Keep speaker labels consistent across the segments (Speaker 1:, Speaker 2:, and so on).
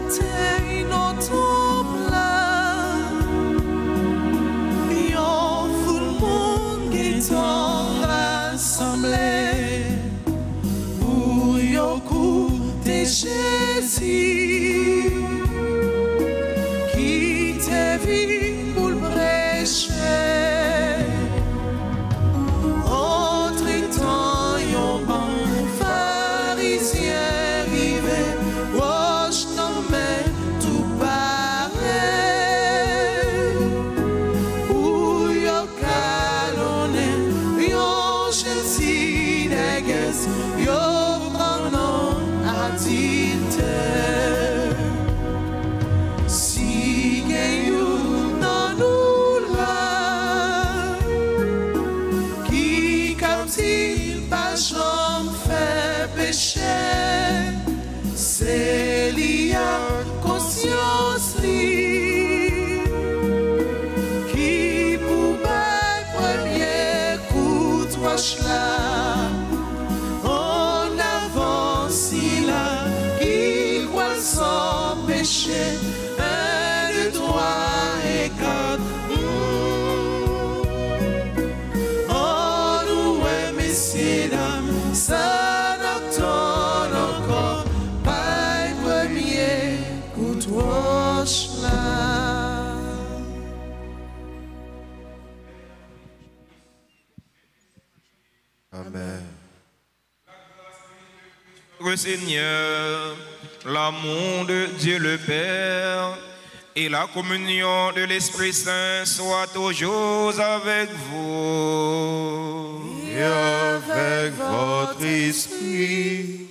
Speaker 1: t'es notre plan. Yon foule monde qui t'en rassemblé pour yon coup de Jésus qui te vit pour le prêcher. Entre-temps, yon bon pharisien rivé, roche non mais tout pareil. Ou yon calonné, yon gentil négues, yon grand nom à titre. Si gen yon nan nou la, qui comme s'il pas jamais fait péché, c'est lié conscience li, qui pouvait premier coup de roche là, en avance il a, qui croit sans péché, un, deux, trois et quatre. Oh, nous, ouais, messieurs, dames, ça n'attend encore pas le premier coup de roche là.
Speaker 2: Amen.
Speaker 3: Le Seigneur, l'amour de Dieu le Père et la communion de l'Esprit Saint soient toujours avec vous.
Speaker 2: Et avec votre esprit.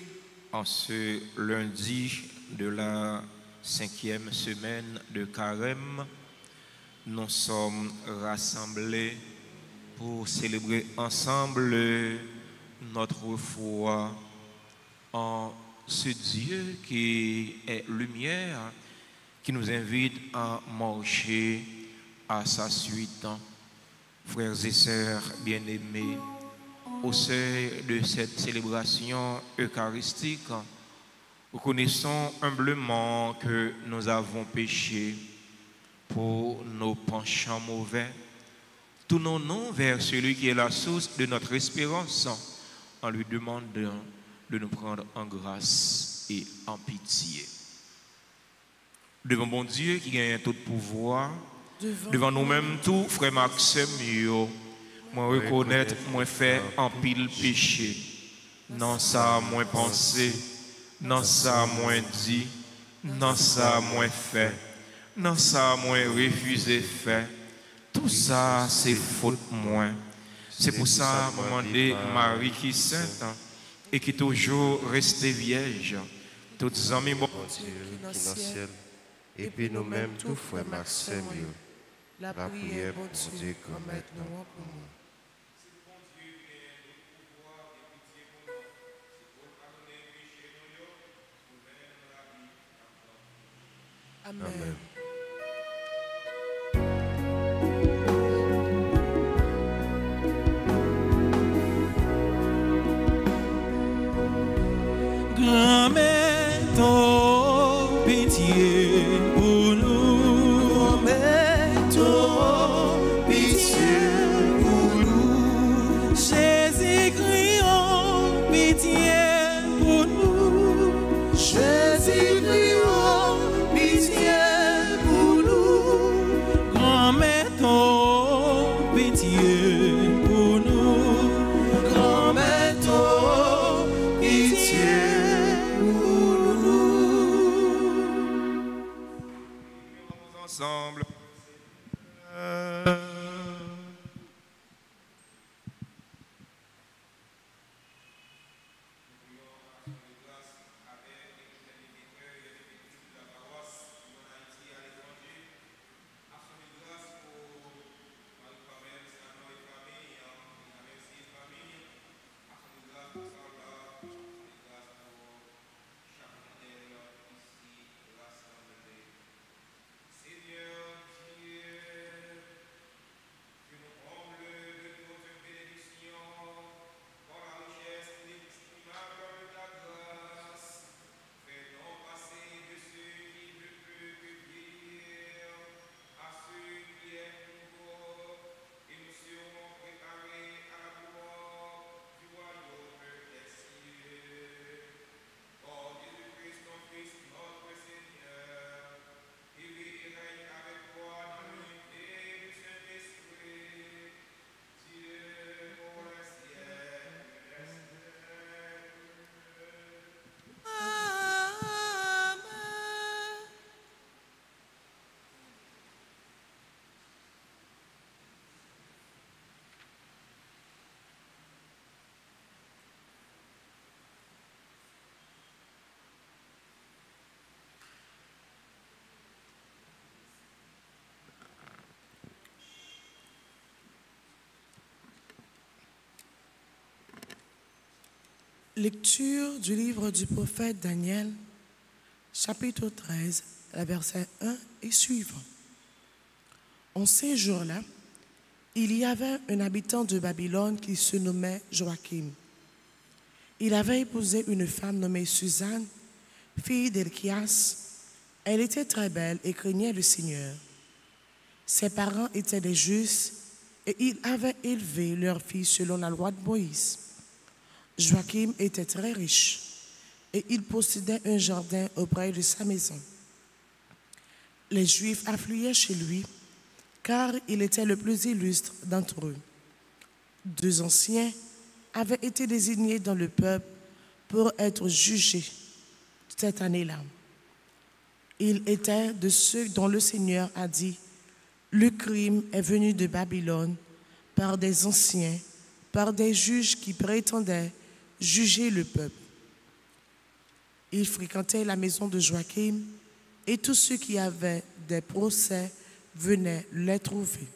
Speaker 3: En ce lundi de la 5e semaine de Carême, nous sommes rassemblés pour célébrer ensemble notre foi en ce Dieu qui est lumière, qui nous invite à marcher à sa suite. Frères et sœurs bien-aimés, au seuil de cette célébration eucharistique, reconnaissons humblement que nous avons péché pour nos penchants mauvais. Tournons-nous vers celui qui est la source de notre espérance en lui demandant de nous prendre en grâce et en pitié. Devant bon Dieu qui gagne tout pouvoir, devant nous-mêmes tout, frère Maxime, moi reconnaître, moi faire en pile péché. Non ça, moi penser, non ça, moi dit, non ça, moi fait, non ça, moi refuser faire. Tout ça, c'est faute moi. C'est pour ça, demander Marie qui est sainte et qui toujours restée vierge. Toutes amis, bon
Speaker 2: Dieu qui dans le ciel. Et puis nous-mêmes, tout frère Maxime, la prière pour Dieu comme maintenant pour nous. Amen.
Speaker 1: Grand-mère, ton pitié pour nous. Grand-mère, ton pitié pour nous. Jésus-Christ, oh, pitié pour nous. Jésus-Christ, oh, pitié pour nous. Grand-mère, ton pitié pour nous. Grand-mère, ton pitié.
Speaker 3: ensemble.
Speaker 1: Lecture du livre du prophète Daniel, chapitre 13, versets 1 et suivant. En ces jours-là, il y avait un habitant de Babylone qui se nommait Joachim. Il avait épousé une femme nommée Suzanne, fille d'Elchias. Elle était très belle et craignait le Seigneur. Ses parents étaient des Justes et ils avaient élevé leur fille selon la loi de Moïse. Joachim était très riche et il possédait un jardin auprès de sa maison. Les Juifs affluaient chez lui car il était le plus illustre d'entre eux. 2 anciens avaient été désignés dans le peuple pour être jugés cette année-là. Il était de ceux dont le Seigneur a dit: le crime est venu de Babylone par des anciens, par des juges qui prétendaient juger le peuple. Il fréquentait la maison de Joachim et tous ceux qui avaient des procès venaient les trouver.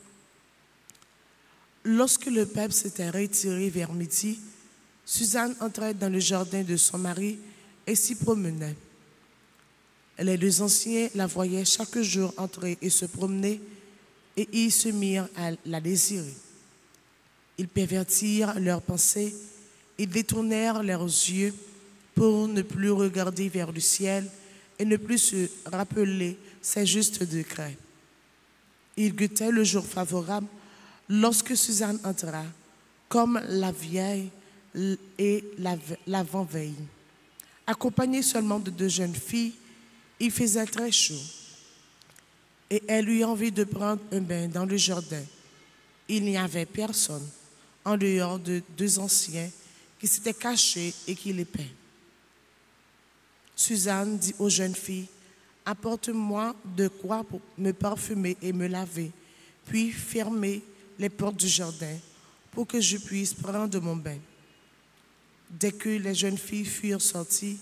Speaker 1: Lorsque le peuple s'était retiré vers midi, Suzanne entrait dans le jardin de son mari et s'y promenait. Les 2 anciens la voyaient chaque jour entrer et se promener et ils se mirent à la désirer. Ils pervertirent leurs pensées, ils détournèrent leurs yeux pour ne plus regarder vers le ciel et ne plus se rappeler ses justes décrets. Ils guettaient le jour favorable lorsque Suzanne entra, comme la vieille et l'avant-veille. Accompagnée seulement de 2 jeunes filles, il faisait très chaud. Et elle eut envie de prendre un bain dans le jardin. Il n'y avait personne, en dehors de 2 anciens qui s'étaient cachés et qui les paient. Suzanne dit aux jeunes filles: apporte-moi de quoi pour me parfumer et me laver, puis fermez les portes du jardin pour que je puisse prendre mon bain. Dès que les jeunes filles furent sorties,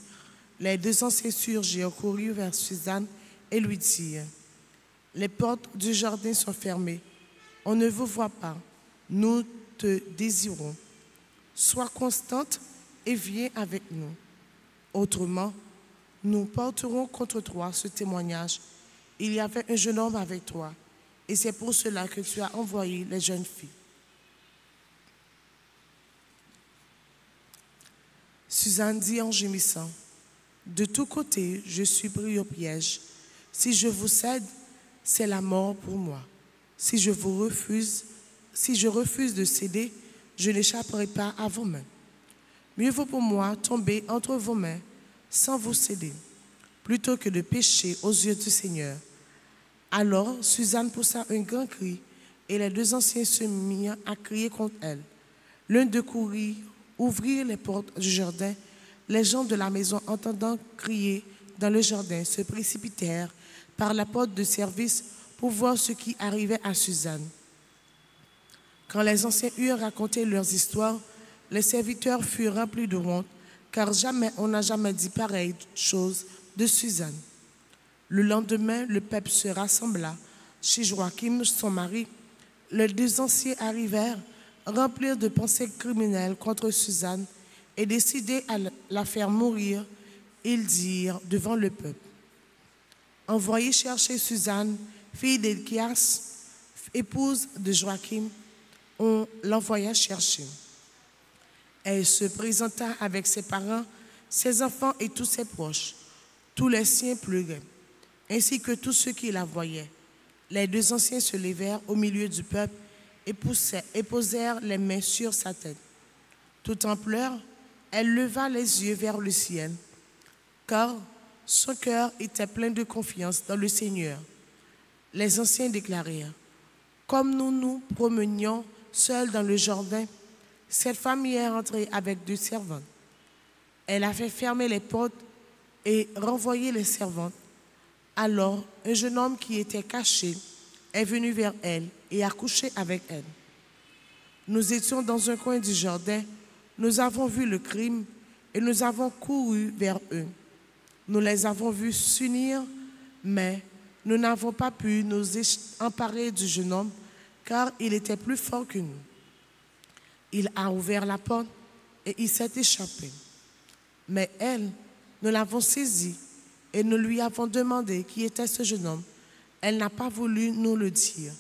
Speaker 1: les 2 anciens surgirent, coururent vers Suzanne et lui dirent: les portes du jardin sont fermées, on ne vous voit pas, nous te désirons. Sois constante et viens avec nous. Autrement, nous porterons contre toi ce témoignage: il y avait un jeune homme avec toi, et c'est pour cela que tu as envoyé les jeunes filles. Suzanne dit en gémissant: de tous côtés, je suis pris au piège. Si je vous cède, c'est la mort pour moi. Si je refuse de céder, je n'échapperai pas à vos mains. Mieux vaut pour moi tomber entre vos mains sans vous céder, plutôt que de pécher aux yeux du Seigneur. Alors Suzanne poussa un grand cri, et les 2 anciens se mirent à crier contre elle. L'un d'eux courut ouvrir les portes du jardin. Les gens de la maison, entendant crier dans le jardin, se précipitèrent par la porte de service pour voir ce qui arrivait à Suzanne. Quand les anciens eurent raconté leurs histoires, les serviteurs furent remplis de honte, car on n'a jamais dit pareille chose de Suzanne. Le lendemain, le peuple se rassembla chez Joachim, son mari. Les 2 anciens arrivèrent, remplis de pensées criminelles contre Suzanne, et décidés à la faire mourir. Ils dirent devant le peuple: envoyez chercher Suzanne, fille d'Elchias, épouse de Joachim. On l'envoya chercher. Elle se présenta avec ses parents, ses enfants et tous ses proches. Tous les siens pleuraient, ainsi que tous ceux qui la voyaient. Les 2 anciens se levèrent au milieu du peuple et posèrent les mains sur sa tête. Tout en pleurs, elle leva les yeux vers le ciel, car son cœur était plein de confiance dans le Seigneur. Les anciens déclarèrent: comme nous nous promenions seuls dans le jardin, cette femme y est entrée avec 2 servantes. Elle a fait fermer les portes et renvoyer les servantes. Alors, un jeune homme qui était caché est venu vers elle et a couché avec elle. Nous étions dans un coin du jardin, nous avons vu le crime et nous avons couru vers eux. Nous les avons vus s'unir, mais nous n'avons pas pu nous emparer du jeune homme, car il était plus fort que nous. Il a ouvert la porte et il s'est échappé. Mais elle, nous l'avons saisie et nous lui avons demandé qui était ce jeune homme. Elle n'a pas voulu nous le dire.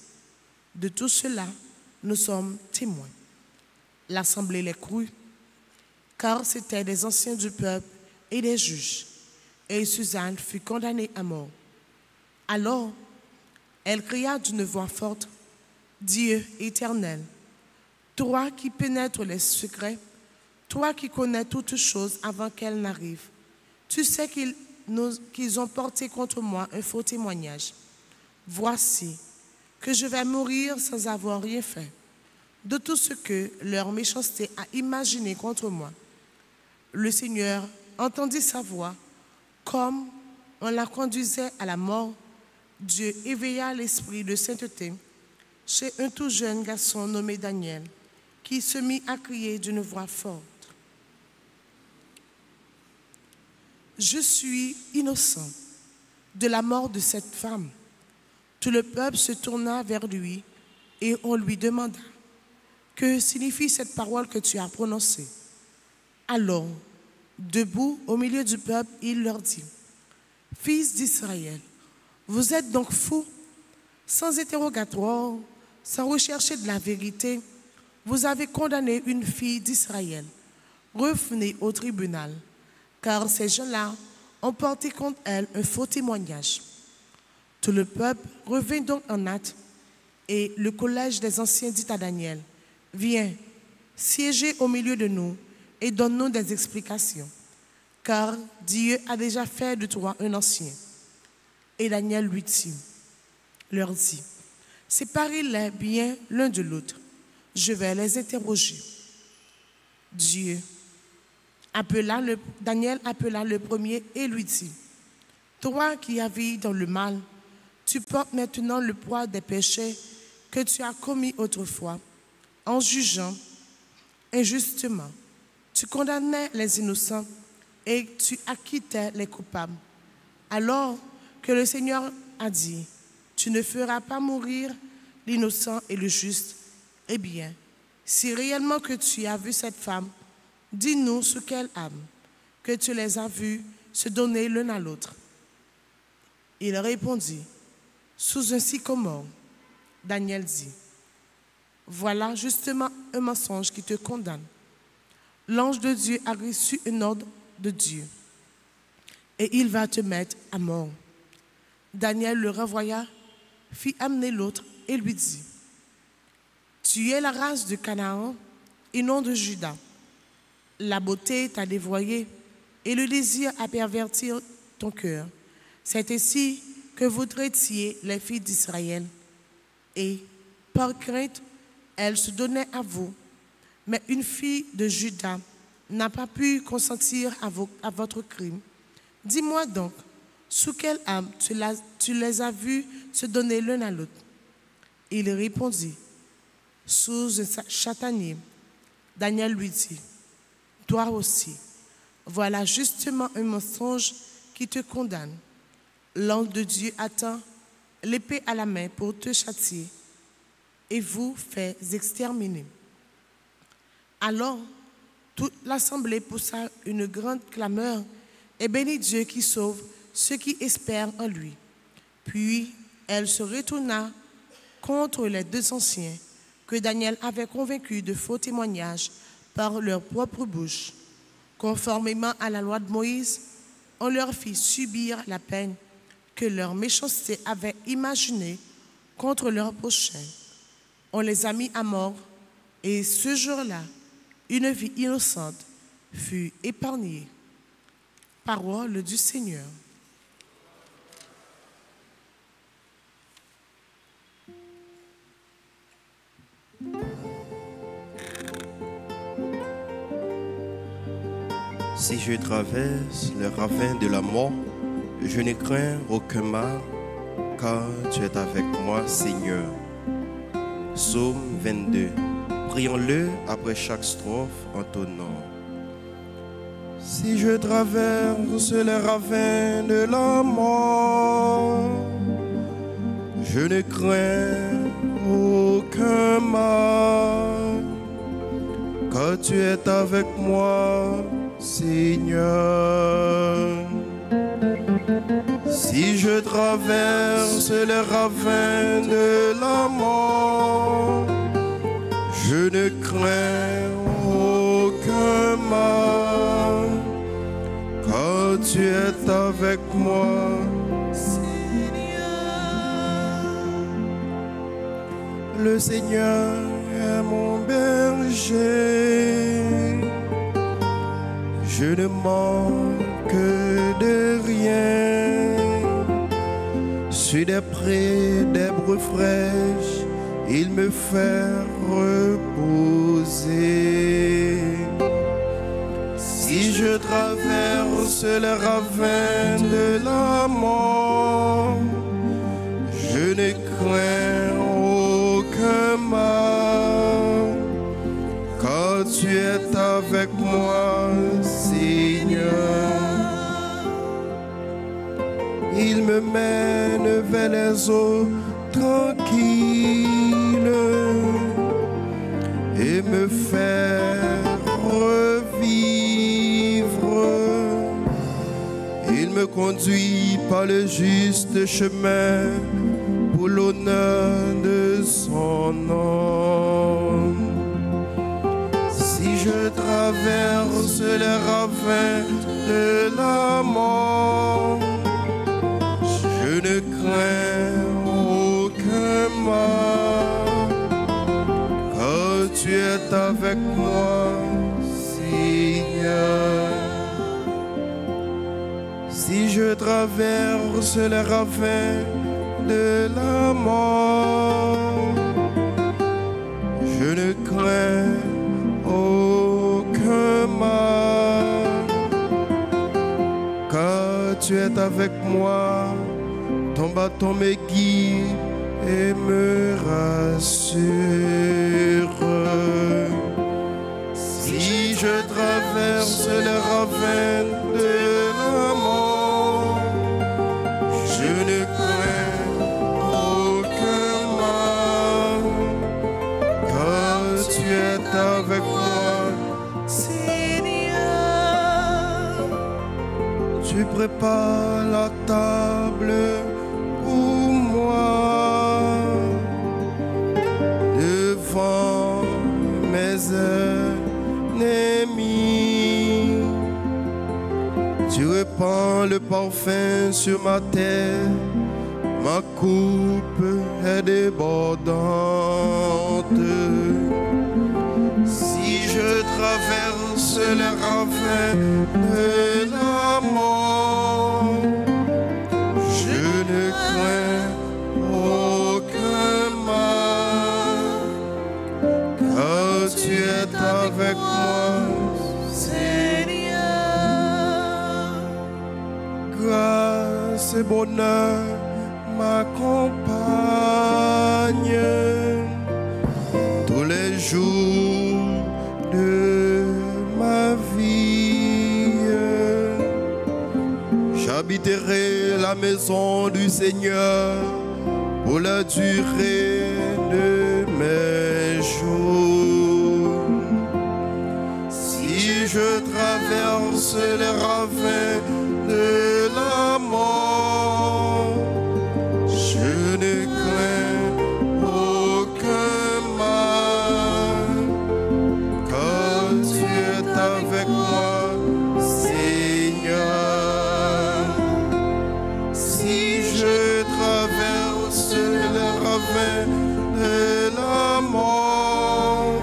Speaker 1: De tout cela, nous sommes témoins. L'assemblée les crut, car c'étaient des anciens du peuple et des juges. Et Suzanne fut condamnée à mort. Alors, elle cria d'une voix forte, « Dieu éternel, toi qui pénètres les secrets, toi qui connais toutes choses avant qu'elles n'arrivent, tu sais qu'ils ont porté contre moi un faux témoignage. Voici que je vais mourir sans avoir rien fait de tout ce que leur méchanceté a imaginé contre moi. » Le Seigneur entendit sa voix. Comme on la conduisait à la mort, Dieu éveilla l'esprit de sainteté chez un tout jeune garçon nommé Daniel, qui se mit à crier d'une voix forte. « Je suis innocent de la mort de cette femme. » Tout le peuple se tourna vers lui et on lui demanda, « Que signifie cette parole que tu as prononcée ?» Alors, debout au milieu du peuple, il leur dit, « Fils d'Israël, vous êtes donc fous, sans interrogatoire, sans rechercher de la vérité, vous avez condamné une fille d'Israël. Revenez au tribunal, car ces gens-là ont porté contre elle un faux témoignage. » Tout le peuple revint donc en hâte, et le collège des anciens dit à Daniel, « Viens, siégez au milieu de nous et donne-nous des explications, car Dieu a déjà fait de toi un ancien. » Et Daniel leur dit, « Séparez-les bien l'un de l'autre, je vais les interroger. » Daniel appela le premier et lui dit, « Toi qui habilles dans le mal, tu portes maintenant le poids des péchés que tu as commis autrefois, en jugeant injustement. Tu condamnais les innocents et tu acquittais les coupables. Alors que le Seigneur a dit, tu ne feras pas mourir l'innocent et le juste. Eh bien, si réellement que tu as vu cette femme, dis-nous sous quelle âme que tu les as vus se donner l'un à l'autre. » Il répondit, « Sous un sycomore. » Daniel dit, « Voilà justement un mensonge qui te condamne. L'ange de Dieu a reçu un ordre de Dieu et il va te mettre à mort. » Daniel le renvoya, fit amener l'autre et lui dit, « Tu es la race de Canaan et non de Juda. La beauté t'a dévoyé et le désir a perverti ton cœur. C'est ainsi que vous traitiez les filles d'Israël. Et, par crainte, elles se donnaient à vous. Mais une fille de Juda n'a pas pu consentir à votre crime. Dis-moi donc, sous quelle âme tu les as vus se donner l'un à l'autre? » Il répondit, « Sous un châtaignier. » Daniel lui dit, « Toi aussi, voilà justement un mensonge qui te condamne. L'ange de Dieu attend l'épée à la main pour te châtier et vous fait exterminer. » Alors, toute l'assemblée poussa une grande clameur et bénit Dieu qui sauve ceux qui espèrent en lui. Puis, elle se retourna contre les deux anciens que Daniel avait convaincus de faux témoignages par leur propre bouche. Conformément à la loi de Moïse, on leur fit subir la peine que leur méchanceté avait imaginée contre leur prochain. On les a mis à mort et ce jour-là, une vie innocente fut épargnée. Parole du Seigneur.
Speaker 2: Si je traverse le ravin de la mort, je ne crains aucun mal, car tu es avec moi, Seigneur. Psaume 22. Prions-le après chaque strophe en tonnant. Si je traverse le ravin de la mort, je ne crains aucun mal, car tu es avec moi, Seigneur. Si je traverse les ravins de la mort, je ne crains aucun mal, car tu es avec moi. Le Seigneur est mon berger, je ne manque de rien. Sur des prés d'herbes fraîches, il me fait reposer. Si je traverse les ravins de la mort, je ne crains aucun mal, car tu es avec moi, Seigneur. Il me mène vers les eaux tranquilles et me fait revivre. Il me conduit par le juste chemin pour l'honneur de son nom. Si je traverse les ravins de la mort, je ne crains aucun mal, car tu es avec moi, Seigneur. Si je traverse les ravins de la mort, je ne crains aucun mal, car tu es avec moi. Ton bâton me guide et me rassure. Si je traverse les ravins de la mort, je ne crains aucun mal, car tu es avec moi, Seigneur. Tu prépares la table pour moi devant mes ennemis. Tu répands le parfum sur ma tête, ma coupe est débordante. Si je traverse les ravins de la mort, je ne crains aucun mal, car tu es avec moi, Seigneur. Grâce et bonheur m'accompagnent tous les jours de ma vie. J'habiterai la maison du Seigneur pour la durée de mes jours. Si je traverse les ravins de la mort, je ne crains aucun mal, car tu es avec moi, Seigneur. Si je traverse les ravins de la mort,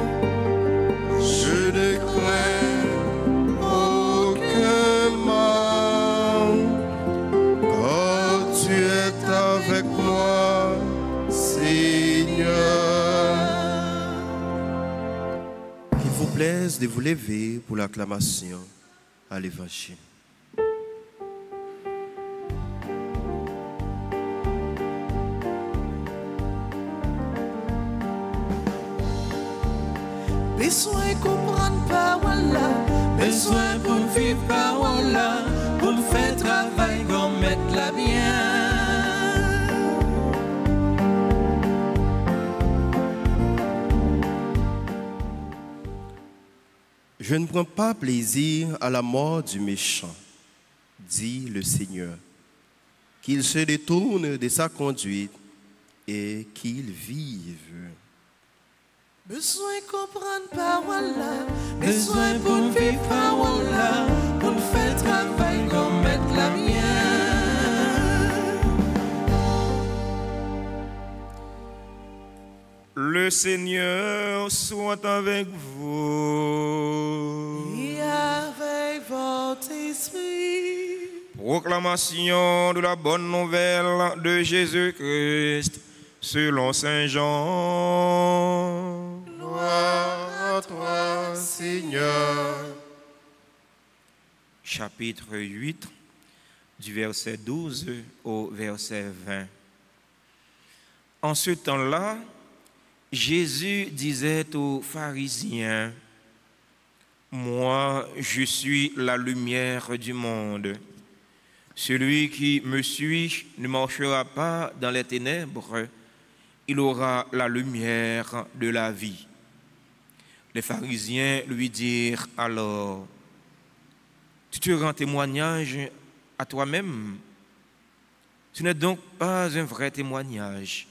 Speaker 2: je ne crains aucun mal, car tu es avec moi, Seigneur. Qu'il vous plaise de vous lever pour l'acclamation à l'Évangile.
Speaker 4: Besoin de comprendre parole là, besoin pour vivre parole là, pour faire travail qu'on mette la bien.
Speaker 2: Je ne prends pas plaisir à la mort du méchant, dit le Seigneur, qu'il se détourne de sa conduite et qu'il vive.
Speaker 4: Besoin comprendre parole là, besoin pour vivre parole là, pour faire travail comme mettre la mienne.
Speaker 3: Le Seigneur soit avec vous.
Speaker 4: Et avec votre esprit.
Speaker 3: Proclamation de la bonne nouvelle de Jésus-Christ selon Saint Jean.
Speaker 2: Gloire à toi, Seigneur.
Speaker 3: Chapitre 8, du verset 12 au verset 20. En ce temps-là, Jésus disait aux pharisiens, « Moi, je suis la lumière du monde. Celui qui me suit ne marchera pas dans les ténèbres, il aura la lumière de la vie. » Les pharisiens lui dirent alors, « Tu te rends témoignage à toi-même? Ce n'est donc pas un vrai témoignage. »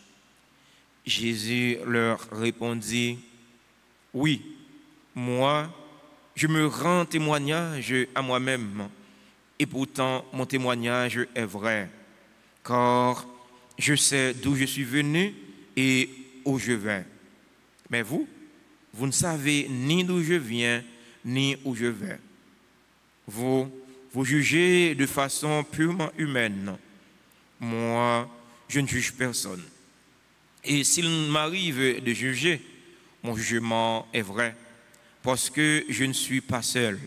Speaker 3: Jésus leur répondit, « Oui, moi, je me rends témoignage à moi-même, et pourtant mon témoignage est vrai, car je sais d'où je suis venu et où je vais. Mais vous ne savez ni d'où je viens, ni où je vais. Vous jugez de façon purement humaine. Moi, je ne juge personne. Et s'il m'arrive de juger, mon jugement est vrai, parce que je ne suis pas seul.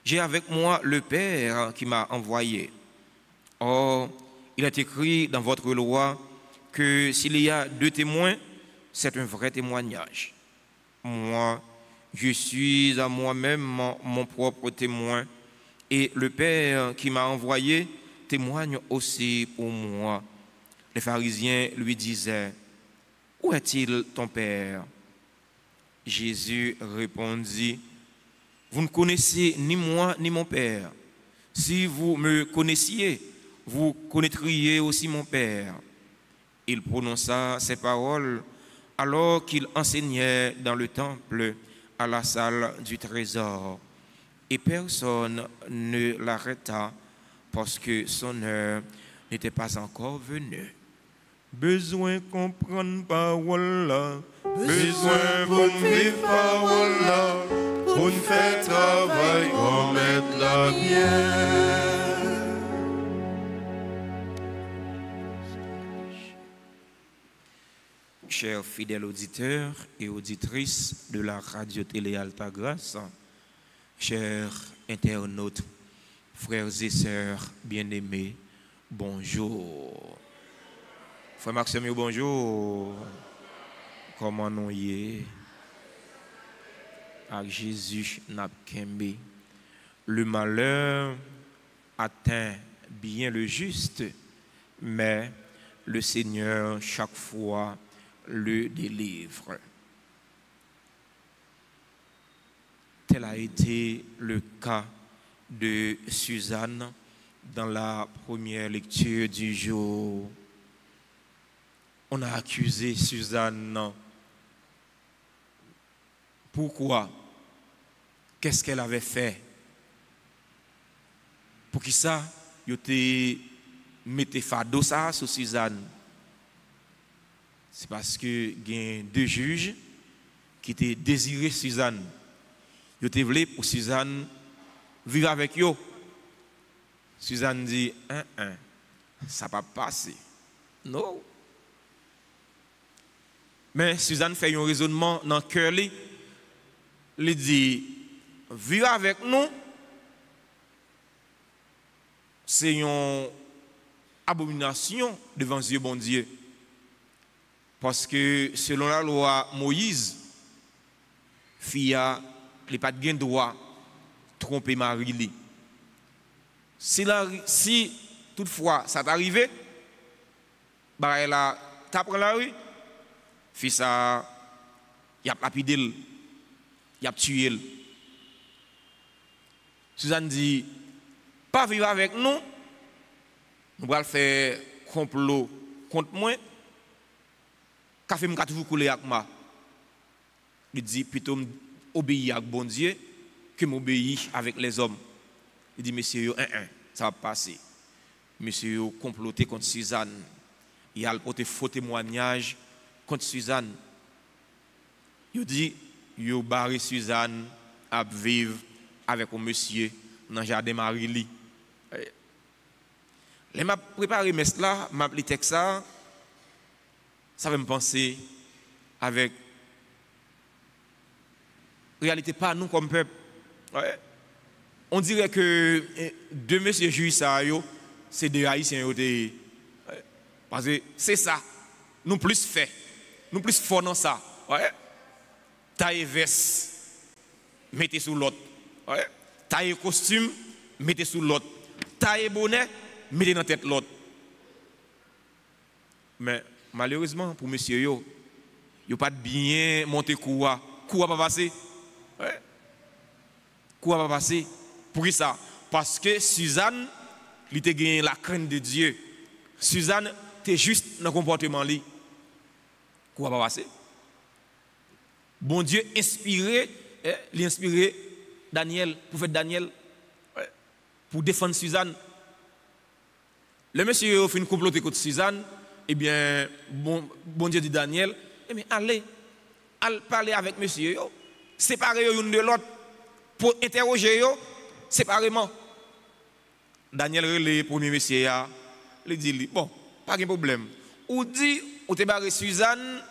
Speaker 3: J'ai avec moi le Père qui m'a envoyé. Or, il est écrit dans votre loi que s'il y a 2 témoins, c'est un vrai témoignage. Moi, je suis à moi-même mon propre témoin, et le Père qui m'a envoyé témoigne aussi pour moi. » Les pharisiens lui disaient, « Où est-il ton Père ?» Jésus répondit, « Vous ne connaissez ni moi ni mon Père. Si vous me connaissiez, vous connaîtriez aussi mon Père. » Il prononça ces paroles alors qu'il enseignait dans le temple à la salle du trésor. Et personne ne l'arrêta parce que son heure n'était pas encore venue. Besoin comprendre parole là,
Speaker 2: Besoin pour vivre parole là, pour nous faire travail comme mettre la mienne.
Speaker 3: Chers fidèles auditeurs et auditrices de la radio-télé Altagrace, chers internautes, frères et sœurs bien-aimés, bonjour. Frère Maxime, bonjour. Comment nous y est? À Jésus Napkembe. Le malheur atteint bien le juste, mais le Seigneur chaque fois le délivre. Tel a été le cas de Suzanne dans la première lecture du jour. On a accusé Suzanne. Pourquoi? Qu'est-ce qu'elle avait fait? Pour qui ça, il te mette fardeau ça sur Suzanne? C'est parce que il y a 2 juges qui étaient désirés Suzanne. Ils étaient voulu pour Suzanne vivre avec eux. Suzanne dit, ça va pas passer. Non. Mais Suzanne fait un raisonnement dans le cœur. Il dit, vivre avec nous, c'est une abomination devant Dieu, bon Dieu. Parce que selon la loi Moïse, fille n'a pas de droit de tromper mari. Si toutefois ça t'arrive, bah elle a tapé la rue, fille ça, il a lapidé, il a tué. Suzanne dit, pas vivre avec nous, nous allons faire complot contre moi, café m'a toujours coulé avec moi. Il dit, plutôt obéir à bon Dieu que m'obéir avec les hommes. Il dit, monsieur, ça va passer. Monsieur, comploté contre Suzanne. Il a porté faux témoignage contre Suzanne. Il dit, il a barré Suzanne à vivre avec un monsieur dans le jardin Marie-Li. Je m'a préparé mes là, m'a appelé texte ça va me penser avec réalité pas nous comme peuple. On dirait que deux messieurs juifs ça c'est des haïtiens parce que c'est ça. Nous plus fait, nous plus fort dans ça. Taille veste, mettez sous l'autre. Taille costume, mettez sous l'autre. Taille bonnet, mettez dans la tête l'autre. Mais malheureusement, pour monsieur, il n'y a pas bien monté quoi. Quoi pas passé? Quoi pas passé? Pour qui ça? Parce que Suzanne, elle a gagné la crainte de Dieu. Suzanne, tu es juste dans le comportement. Quoi pas passé? Bon Dieu inspiré, l'inspiré Daniel, prophète Daniel, pour défendre Suzanne. Le monsieur a fait une comploter contre Suzanne. Eh bien, bon Dieu dit Daniel, eh bien, allez parler avec monsieur, séparez l'une de l'autre, pour interroger séparément. Daniel relève premier monsieur, il dit, bon, pas de problème. Ou dit, ou te barré Suzanne,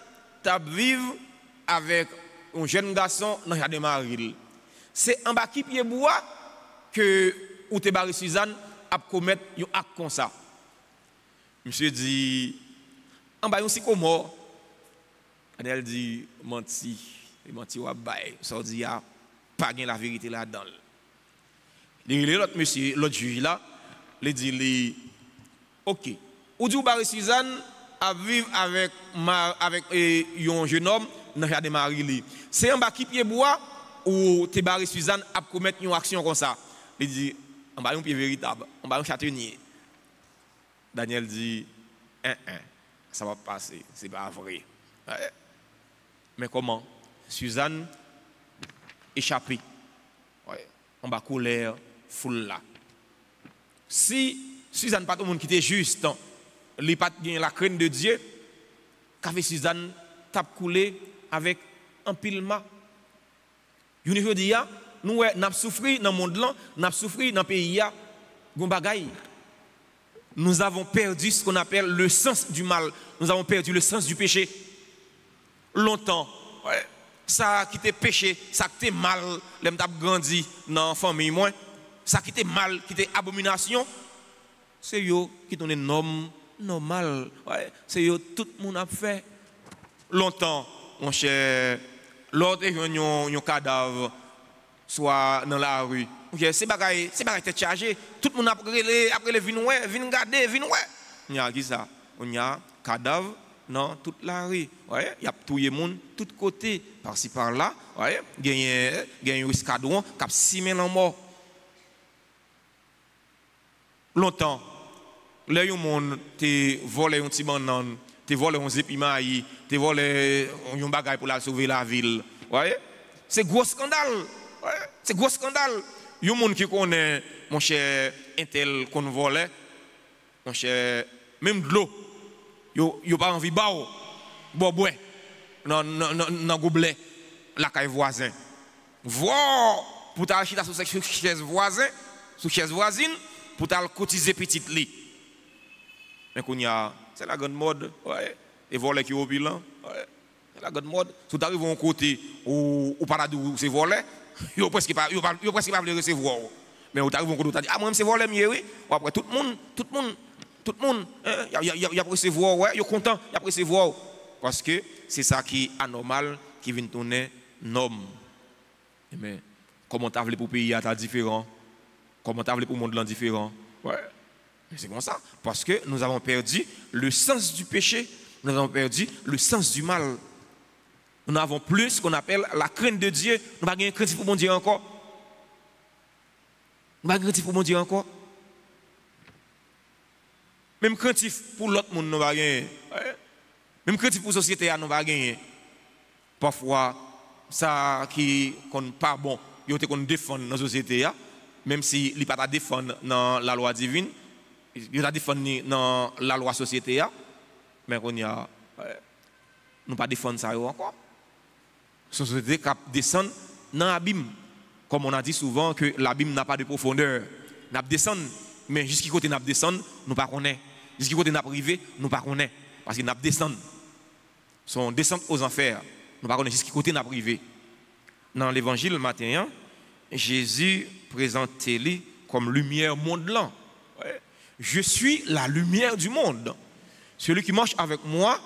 Speaker 3: tu vivre avec un jeune garçon dans le jardin Marie. C'est en bas qui pied bois que ou te barré Suzanne a commettre un acte comme ça. Monsieur dit, en bas, on s'y comment? Daniel dit, menti ou abaye. Ça dit, il n'y a pas la vérité là-dedans. L'autre monsieur, l'autre juge là, il dit, ok, ou dit, barré Suzanne à vivre avec un jeune homme dans le jardin Marie. C'est en bas qui pied bois ou te barré Suzanne à commettre une action comme ça. Il dit, en bas, un pied véritable, en bas, un châtaignier. Daniel dit, ça va passer, c'est pas vrai. Mais comment? Suzanne échappée. En bas, colère, foule là. Si Suzanne pas tout le monde qui était juste, il n'a pas gagné la crainte de Dieu, qu'avait Suzanne tape coulé avec un pilma. Nous dit, nous avons souffert dans le monde, nous avons souffert dans le pays, nous avons perdu ce qu'on appelle le sens du mal. Nous avons perdu le sens du péché. Longtemps, ça qui était péché, ça qui était mal, les m'tap grandi dans la famille, ça qui était mal, qui était abomination, c'est yo qui sont un homme normal. C'est yo tout le monde a fait. Longtemps, mon cher, l'autre est un cadavre, soit dans la rue. C'est bagaille tête chargée. Tout le monde après les vin garder, vin ouais. Il y a qui ça? On y a cadavre dans toute la rue. Ouais, il y a tout le monde tous côtés par-ci par-là. Ouais, gagne un escadron qui a 6 000 en mort. Longtemps, les gens te volé un petit banane, te volé un zépimaï, te volé un bagage pour la sauver la ville. Ouais, c'est gros scandale. Ouais, c'est gros scandale. Il y a des gens qui connaissent, mon cher, Intel qu'on volait, mon cher, même de l'eau, il n'y a pas envie de boire, dans gobelet, la caille voisin. Voir pour t'acheter sur cette chaise voisin, sur chaise voisine, pour t'aller cotiser petite lit. Mais c'est la grande mode, ouais, et voler qui est au bilan, ouais, c'est la grande mode. Si tu arrives à un côté où pas d'où c'est volé, il n'y a presque pas de recevoir. Mais où tu arrives à un côté où tu dis, ah, moi, c'est volé, oui. Après, tout le monde, il y a recevoir, ouais, il est content, il y a recevoir. Parce que c'est ça qui est anormal, qui vient tourner norme. Mais comment tu as voulu pour le pays, tu différent. Comment tu as voulu pour le monde différent. Ouais. Mais c'est comme ça. Parce que nous avons perdu le sens du péché, nous avons perdu le sens du mal. Nous n'avons plus ce qu'on appelle la crainte de Dieu. Nous n'avons pas de crainte pour mon Dieu encore. Nous pas craintif pour mon Dieu encore. Même craintif pour l'autre monde, nous pas gagner. Même craintif pour la société, nous pas gagner. Parfois, ça qui n'est pas bon, il faut qu'on défende dans la société, même si il n'est pas à défendre dans la loi divine, il est à défendre dans la loi société, mais on y a, nous pas défendre ça encore. La société qui descend dans l'abîme. Comme on a dit souvent que l'abîme n'a pas de profondeur. Nous descendons, mais jusqu'à côté nous descendons, nous ne connaissons pas. Jusqu'à côté nous arrivons, nous ne connaissons pas. Parce que nous descendons. Son descente aux enfers, nous ne connaissons pas jusqu'à côté nous arrivons. Dans l'évangile matin, Jésus présente-t-il comme lumière mondelante. Je suis la lumière du monde. Celui qui marche avec moi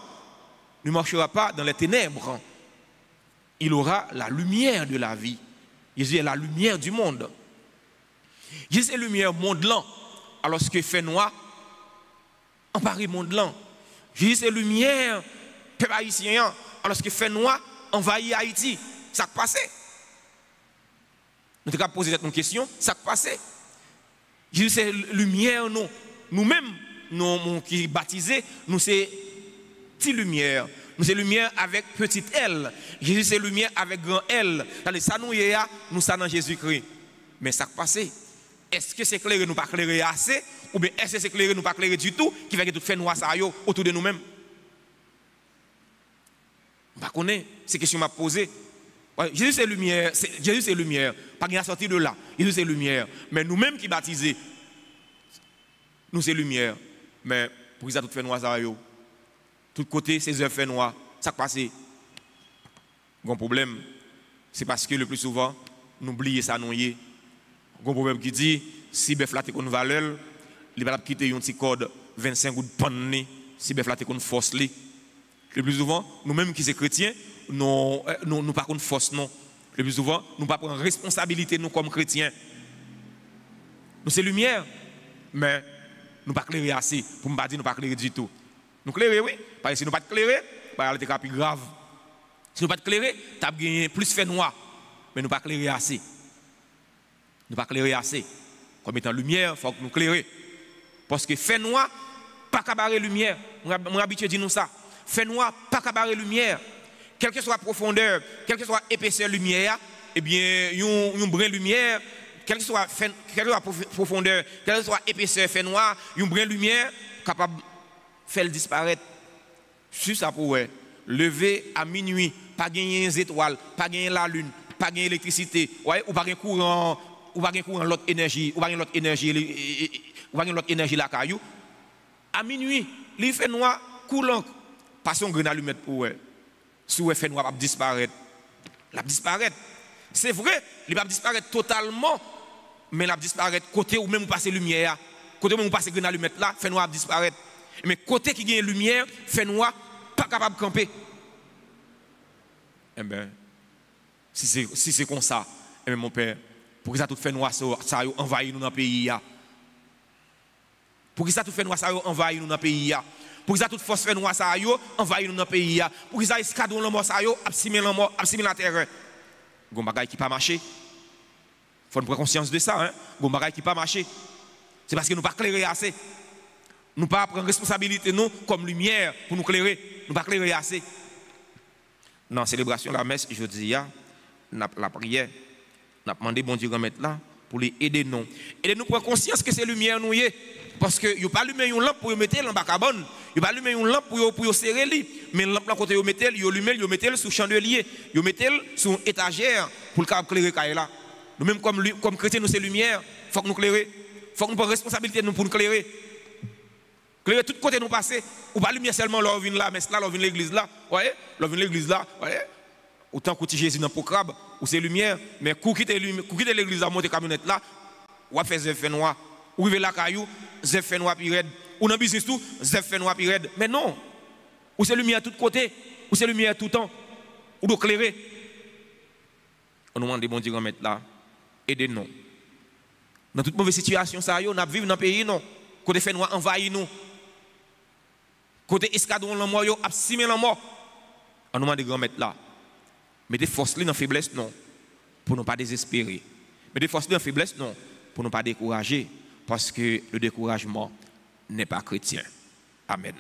Speaker 3: ne marchera pas dans les ténèbres. Il aura la lumière de la vie. Jésus est la lumière du monde. Jésus est la lumière mondelant, alors que fait noir, en Paris mondelant. Jésus est la lumière peuple haïtien, alors que fait noir, envahit Haïti. Ça passe. Nous avons posé cette question, ça passe. Jésus est la lumière, nous-mêmes, nous qui sommes baptisés, nous sommes petite lumière. Nous sommes lumière avec petite L. Jésus c'est lumière avec grand L. Ça nous y est, nous sommes dans Jésus-Christ. Mais ça passe. Est-ce que c'est clair que nous pas clairer assez ou bien est-ce que c'est clair que nous pas clairer du tout qui fait que tout fait noir ça autour de nous-mêmes? On ne connaît pas. C'est question m'a posée. Jésus c'est lumière, Jésus c'est lumière. Pas qu'il a sorti de là. Jésus c'est lumière. Mais nous-mêmes qui baptisés, nous c'est lumière. Mais pour qu'ils a tout fait noir ça tout côté, ces œufs fait noir. Ça passe. Un problème, c'est parce que le plus souvent, nous oublions ça, nous y. Un problème qui dit, si bœuf flatte qu'on valeur, il va quitter un petit code 25 ou de panne, si bœuf flatte qu'on force li. Le plus souvent, nous-mêmes qui sommes chrétiens, nous pas qu'on force non. Le plus souvent, nous pas prendre responsabilité nous comme chrétiens. Nous c'est lumière, mais nous pas clairer assez pour ne pas dire nous pas clairer du tout. Nous clairer, oui. Parce que si nous ne pas clairer, c'est plus grave. Si nous ne pas clairer, tu as gagné plus fait noir. Mais nous ne pas clairer assez. Nous ne pas clairer assez. Comme étant lumière, il faut que nous clairer. Parce que fait noir, pas cabaret lumière. Mon habitué dit nous ça. Fait noir, pas cabaret lumière. Quelle que soit la profondeur, quelle que soit l'épaisseur lumière, eh bien, un brin lumière, quelle que soit la profondeur, quelle que soit l'épaisseur fait noir, un brin lumière capable faire disparaître. Sur ça pour lever à minuit, pas gagner les étoiles, pas gagner la lune, pas gagner l'électricité, ouais, ou pas gagner courant, ou pas gagner courant l'autre énergie, ou pas gagner l'autre énergie, ou pas gagner l'autre énergie la caillou. À minuit, il fait noir coulant, passons grain allumette pour si le fait noir va disparaître. La disparaître. C'est vrai, il va disparaître totalement, mais il va disparaître côté où même passer lumière, côté où même passer grain allumette là, fait noir va disparaître. Mais côté qui gagne lumière, fait noir, pas capable de camper. Eh bien, si c'est comme ça, eh bien, mon père, pour que ça tout fait noir, ça envahit nous dans le pays. Pour que ça tout fait noir, ça envahit nous dans le pays. Pour que ça tout force fait noir, ça envahit nous dans le pays. Pour que ça escadron le mort, ça absimer la mort, absimer la terre. Gon bagay qui pas marcher. Faut prendre conscience de ça, hein. Gon bagay qui pas marcher. C'est parce que nous pas clairer assez. Nous pas prendre responsabilité nous comme lumière pour nous clairer. Nous pas clairer assez. Dans la célébration de la messe, je dis la prière, n'a demandé bon Dieu remettre là pour les aider nous. Aider nous prendre conscience que c'est lumière nous y est. Parce que yo pas allumer une lampe pour mettre en bas carbone, yo pas allumer une lampe pour serrer li, mais lampe là côté yo mettre yo mettre sous chandelier, yo mettre sous étagère pour le clairer caille là. Nous même comme chrétiens nous c'est lumière, faut que nous clairer. Faut que nous prendre responsabilité nous pour nous clairer. Clairer tout côté nous passer, ou pas lumière seulement là vient la messe là, là vient l'église là, voyez? Là vient l'église là, voyez? Autant que Jésus dans pour crabe ou c'est lumière, mais coup quitter l'église là monter camionnette là, ou faire zef noir, ou river la caillou, zef noir puis raide, ou dans business tout, zef noir puis raide. Mais non. Ou c'est lumière à tous côtés, ou c'est lumière tout temps, ou doit clairer. On nous demande bon Dieu remettre là, aidez-nous. Dans toute mauvaise situation ça yo, n'a vivre dans pays non. Côté fait noir envahit nous. Côté escadron la mort yo absimer la mort. On nous demande de remettre là. Mettez force dans la faiblesse non, pour ne pas désespérer. Mettez force dans la faiblesse non, pour ne pas décourager, parce que le découragement n'est pas chrétien. Amen.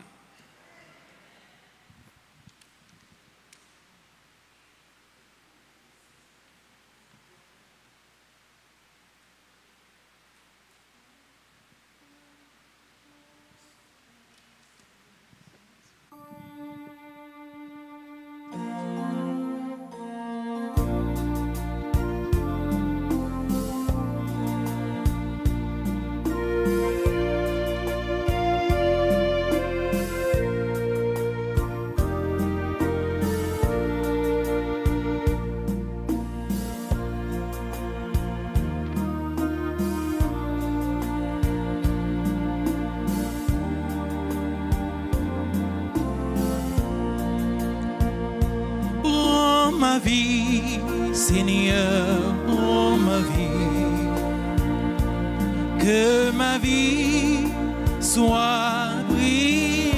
Speaker 4: Ma vie, Seigneur, oh ma vie, que ma vie soit prière,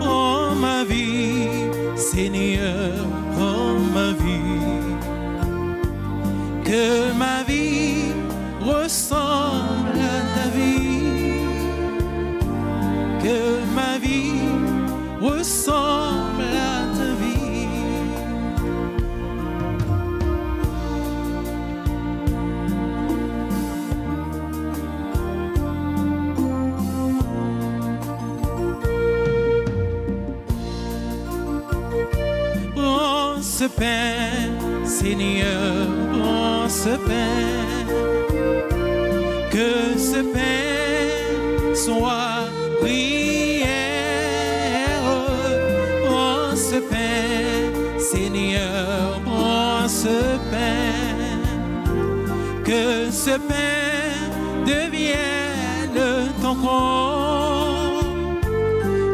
Speaker 4: oh ma vie, Seigneur, oh ma vie, que ma vie ressemble à ta vie, que ma vie ressemble à ta vie. Prends ce pain, Seigneur, prends ce pain, que ce pain soit prière. Prends ce pain, Seigneur, prends ce pain, que ce pain devienne ton corps,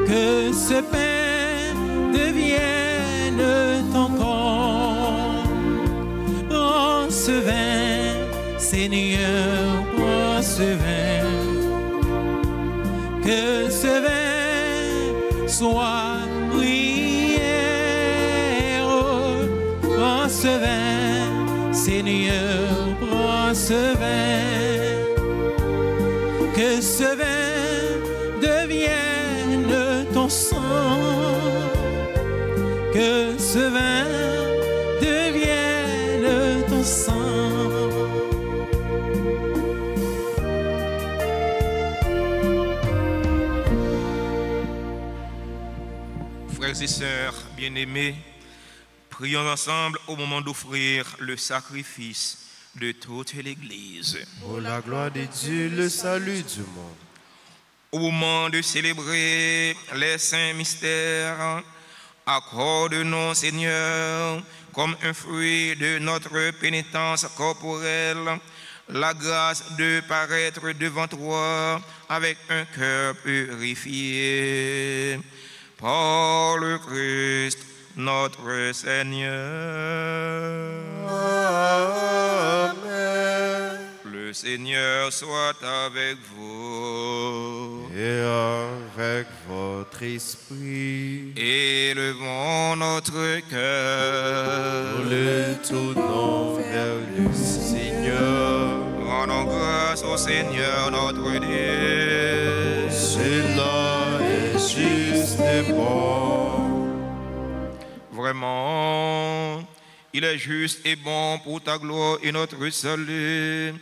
Speaker 4: que ce pain devienne ton corps. Prends ce vin, Seigneur, prends ce vin, que ce vin soit prière. Prends ce vin, Seigneur, prends ce vin, que ce vin devienne ton sang, que ce vin devienne ton sang.
Speaker 3: Frères et sœurs bien-aimés, prions ensemble au moment d'offrir le sacrifice de toute l'Église.
Speaker 2: Pour la gloire de Dieu, le salut du monde.
Speaker 3: Au moment de célébrer les saints mystères, accorde-nous, Seigneur, comme un fruit de notre pénitence corporelle, la grâce de paraître devant toi avec un cœur purifié. Par le Christ, notre Seigneur.
Speaker 2: Amen.
Speaker 3: Le Seigneur soit avec vous.
Speaker 2: Et avec votre esprit,
Speaker 3: Élevons notre cœur.
Speaker 2: nous le tournons vers le Seigneur.
Speaker 3: Rendons grâce au Seigneur notre Dieu.
Speaker 2: Cela est juste et bon.
Speaker 3: Vraiment, il est juste et bon pour ta gloire et notre salut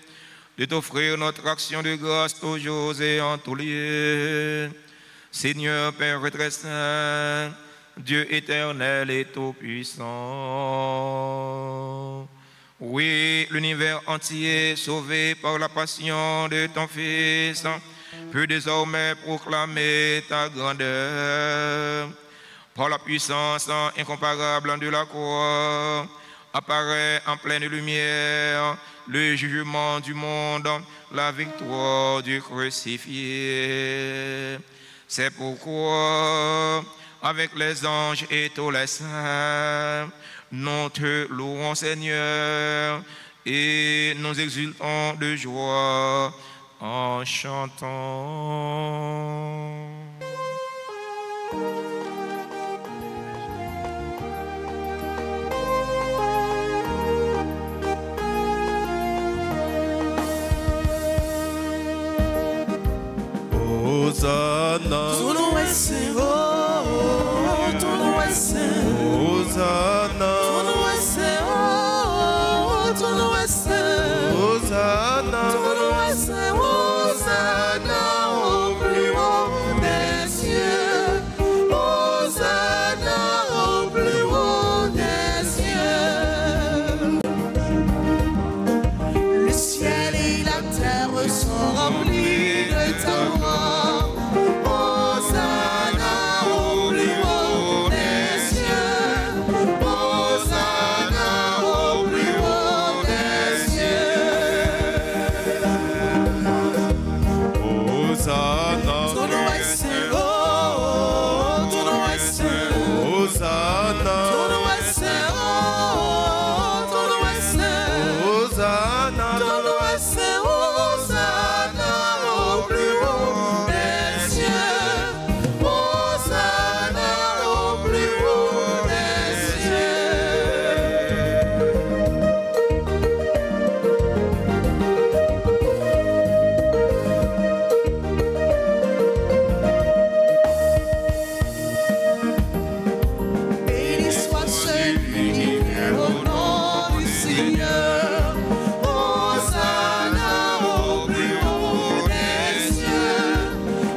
Speaker 3: de t'offrir notre action de grâce toujours et en tous lieux. Seigneur Père très saint, Dieu éternel et tout-puissant. Oui, l'univers entier, sauvé par la passion de ton Fils, peut désormais proclamer ta grandeur. Par la puissance incomparable de la croix, apparaît en pleine lumière le jugement du monde, la victoire du crucifié. C'est pourquoi, avec les anges et tous les saints, nous te louons, Seigneur, et nous exultons de joie en chantant.
Speaker 2: Hosanna,
Speaker 4: ton nom est saint, oh, ton nom est saint,
Speaker 2: Hosanna,
Speaker 4: ton nom est saint, oh, ton nom est saint,
Speaker 2: Hosanna,
Speaker 4: ton nom est saint, Hosanna au plus haut des cieux, Hosanna au plus haut des cieux. Le ciel et la terre sont remplis de ta gloire. Hosanna au plus haut des cieux. Hosanna au plus haut des cieux.
Speaker 2: Hosanna,
Speaker 4: Ton nom est saint, oh, ton nom est saint.
Speaker 2: Hosanna,
Speaker 4: Ton nom est saint, oh, ton nom est saint.
Speaker 2: Hosanna,
Speaker 4: Ton nom est saint, Hosanna au plus haut des cieux. Hosanna au plus haut des cieux. Béni soit celui qui vient au nom du Seigneur. Hosanna au plus haut des cieux.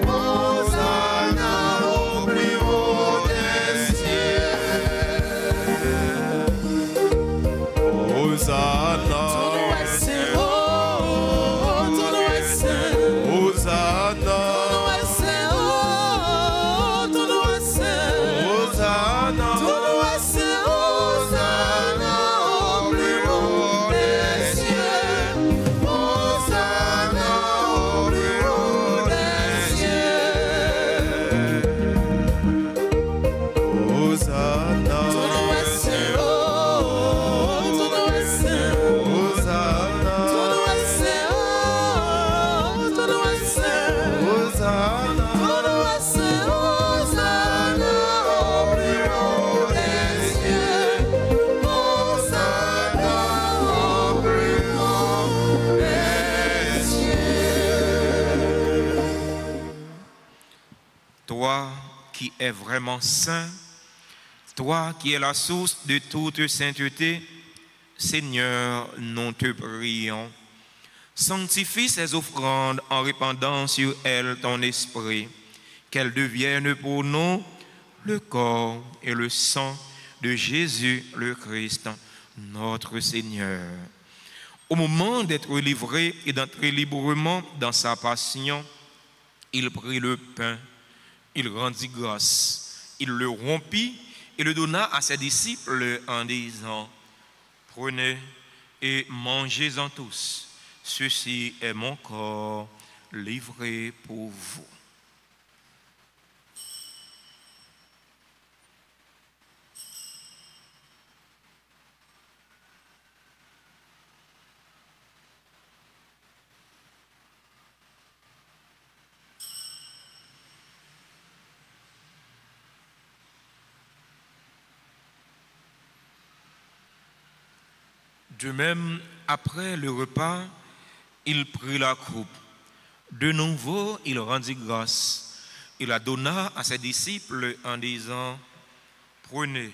Speaker 4: Hosanna au plus haut des cieux.
Speaker 2: Hosanna,
Speaker 4: Ton nom est saint, oh, ton nom est saint.
Speaker 2: Hosanna,
Speaker 4: Ton nom est saint, oh, ton nom est saint.
Speaker 2: Hosanna,
Speaker 4: Ton nom est saint, Hosanna au plus haut des cieux. Hosanna au plus haut des cieux.
Speaker 2: Hosanna,
Speaker 4: Ton nom est saint, oh, ton nom est saint.
Speaker 2: Hosanna,
Speaker 4: Ton nom est saint, oh, ton nom est saint.
Speaker 2: Hosanna,
Speaker 4: Ton nom est saint, Hosanna au plus haut des cieux. Hosanna au plus haut des cieux.
Speaker 3: Toi qui es vraiment saint, toi qui es la source de toute sainteté, Seigneur, nous te prions. Sanctifie ces offrandes en répandant sur elles ton esprit, qu'elles deviennent pour nous le corps et le sang de Jésus le Christ, notre Seigneur. Au moment d'être livré et d'entrer librement dans sa passion, il prit le pain, il rendit grâce, il le rompit et le donna à ses disciples en disant: Prenez et mangez-en tous. Ceci est mon corps livré pour vous. De même, après le repas, il prit la coupe. De nouveau, il rendit grâce. Il la donna à ses disciples en disant: Prenez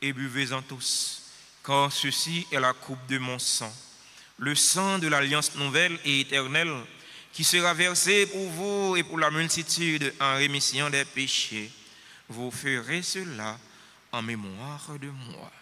Speaker 3: et buvez-en tous, car ceci est la coupe de mon sang, le sang de l'alliance nouvelle et éternelle, qui sera versé pour vous et pour la multitude en rémission des péchés. Vous ferez cela en mémoire de moi.